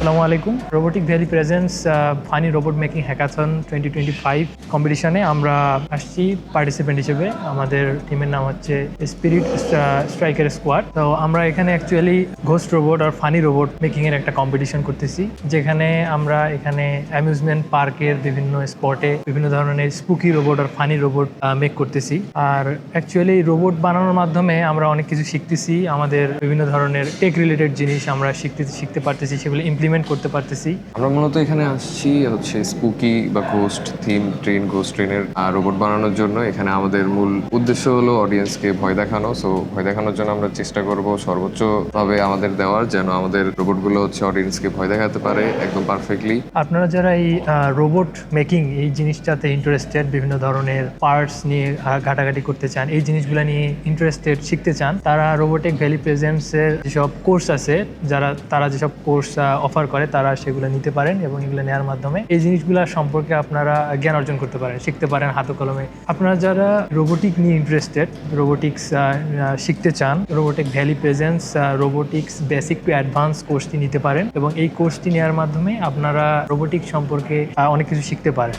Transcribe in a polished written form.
আসসালামু আলাইকুম। Robotic valley presents funny robot making hackathon 2025 কম্পিটিশনে আমরা আসছি পার্টিসিপেন্ট হিসেবে। আমাদের টিমের নাম হচ্ছে স্পিরিট স্ট্রাইকার স্কোয়াড। তো আমরা এখানে অ্যাকচুয়ালি ঘোস্ট রোবট আর ফানি রোবট মেকিংয়ের একটা কম্পিটিশন করতেছি, যেখানে আমরা এখানে অ্যামিউজমেন্ট পার্কের বিভিন্ন স্পটে বিভিন্ন ধরনের স্পুকি রোবট আর ফানি রোবট মেক করতেছি। আর অ্যাকচুয়ালি রোবট বানানোর মাধ্যমে আমরা অনেক কিছু শিখতেছি। আমাদের বিভিন্ন ধরনের টেক রিলেটেড জিনিস আমরা শিখতে পারতেছি, সেগুলো ইমপ্লিমেন্ট করতে পারতেছি। আমরা মূলত এখানে আসছি হচ্ছে স্পুকি বা ঘোস্ট থিম ঘোস্ট ট্রেনের রোবট বানানোর জন্য। এখানে আমাদের মূল উদ্দেশ্য হলো অডিয়েন্সকে ভয় দেখানো। সো ভয় দেখানোর জন্য আমরা চেষ্টা করব সর্বোচ্চভাবে আমাদের দেওয়ার, যেন আমাদের রোবটগুলো হচ্ছে অডিয়েন্সকে ভয় দেখাতে পারে একদম পারফেক্টলি। আপনারা যারা এই রোবট মেকিং এই জিনিসটাতে ইন্টারেস্টেড, বিভিন্ন ধরনের পার্টস নিয়ে ঘাটাঘাটি করতে চান, এই জিনিসগুলো নিয়ে ইন্টারেস্টেড, শিখতে চান, তারা রোবোটিক ভ্যালি প্রেজেন্টসের যেসব কোর্স আছে, তারা যেসব কোর্স অফার করে তারা সেগুলো নিতে পারেন এবং এগুলো নেওয়ার মাধ্যমে এই জিনিসগুলো সম্পর্কে আপনারা জ্ঞান অর্জন করতে পারেন, শিখতে পারেন হাতে কলমে। আপনারা যারা রোবোটিক নিয়ে ইন্টারেস্টেড, রোবোটিক্স শিখতে চান, robotic valley presents robotics basic to advance কোর্সটি নিতে পারেন এবং এই কোর্সটি নেওয়ার মাধ্যমে আপনারা রোবোটিক্স সম্পর্কে অনেক কিছু শিখতে পারেন।